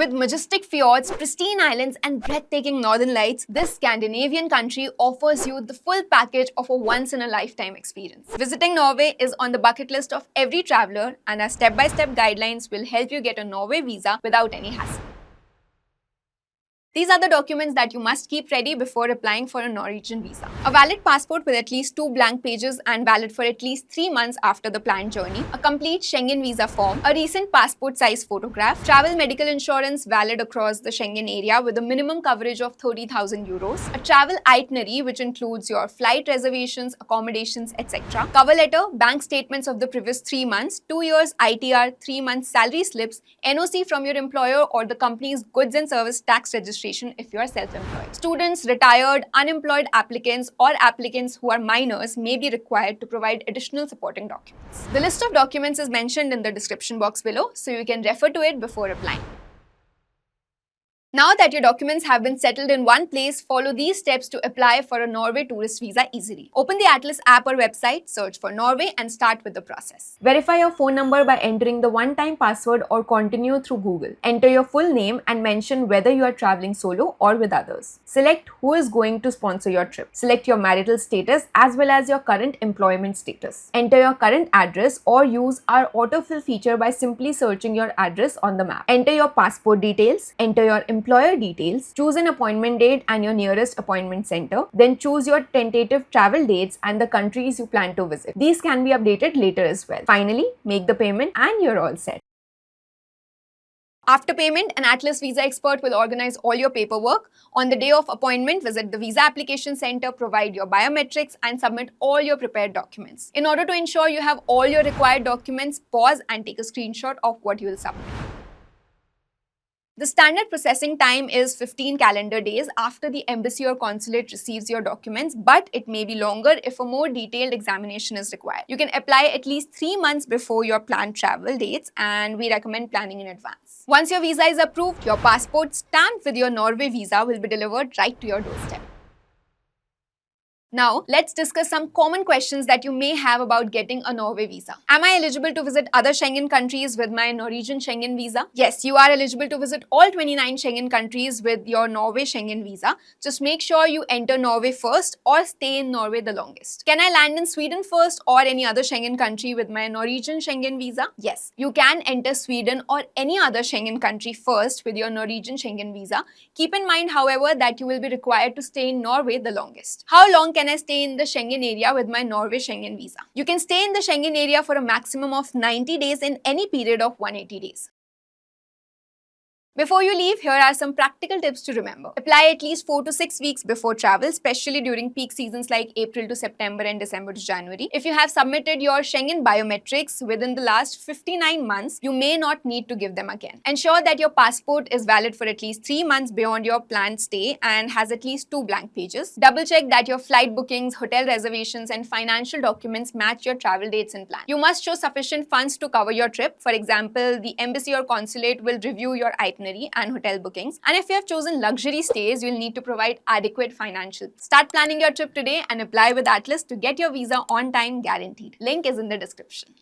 With majestic fjords, pristine islands, and breathtaking northern lights, this Scandinavian country offers you the full package of a once-in-a-lifetime experience. Visiting Norway is on the bucket list of every traveler, and our step-by-step guidelines will help you get a Norway visa without any hassle. These are the documents that you must keep ready before applying for a Norwegian visa. A valid passport with at least 2 blank pages and valid for at least 3 months after the planned journey, a complete Schengen visa form, a recent passport size photograph, travel medical insurance valid across the Schengen area with a minimum coverage of 30,000 euros, a travel itinerary which includes your flight reservations, accommodations, etc., cover letter, bank statements of the previous 3 months, 2 years ITR, 3 months salary slips, NOC from your employer or the company's goods and service tax registration if you are self-employed. Students, retired, unemployed applicants or applicants who are minors may be required to provide additional supporting documents. The list of documents is mentioned in the description box below, so you can refer to it before applying. Now that your documents have been settled in one place, follow these steps to apply for a Norway Tourist Visa easily. Open the Atlys app or website, search for Norway and start with the process. Verify your phone number by entering the one-time password or continue through Google. Enter your full name and mention whether you are traveling solo or with others. Select who is going to sponsor your trip. Select your marital status as well as your current employment status. Enter your current address or use our autofill feature by simply searching your address on the map. Enter your passport details. Enter your employer details, choose an appointment date and your nearest appointment center, then choose your tentative travel dates and the countries you plan to visit. These can be updated later as well. Finally, make the payment and you're all set. After payment, an Atlys visa expert will organize all your paperwork. On the day of appointment, visit the visa application center, provide your biometrics and submit all your prepared documents. In order to ensure you have all your required documents, pause and take a screenshot of what you will submit. The standard processing time is 15 calendar days after the embassy or consulate receives your documents, but it may be longer if a more detailed examination is required. You can apply at least 3 months before your planned travel dates, and we recommend planning in advance. Once your visa is approved, your passport stamped with your Norway visa will be delivered right to your doorstep. Now, let's discuss some common questions that you may have about getting a Norway visa. Am I eligible to visit other Schengen countries with my Norwegian Schengen visa? Yes, you are eligible to visit all 29 Schengen countries with your Norway Schengen visa. Just make sure you enter Norway first or stay in Norway the longest. Can I land in Sweden first or any other Schengen country with my Norwegian Schengen visa? Yes, you can enter Sweden or any other Schengen country first with your Norwegian Schengen visa. Keep in mind, however, that you will be required to stay in Norway the longest. How long can I stay in the Schengen area with my Norway Schengen visa? You can stay in the Schengen area for a maximum of 90 days in any period of 180 days. Before you leave, here are some practical tips to remember. Apply at least 4 to 6 weeks before travel, especially during peak seasons like April to September and December to January. If you have submitted your Schengen biometrics within the last 59 months, you may not need to give them again. Ensure that your passport is valid for at least 3 months beyond your planned stay and has at least 2 blank pages. Double check that your flight bookings, hotel reservations, and financial documents match your travel dates and plan. You must show sufficient funds to cover your trip. For example, the embassy or consulate will review your itinerary and hotel bookings, and if you have chosen luxury stays, you'll need to provide adequate financial. Start planning your trip today and apply with Atlys to get your visa on time guaranteed. Link is in the description.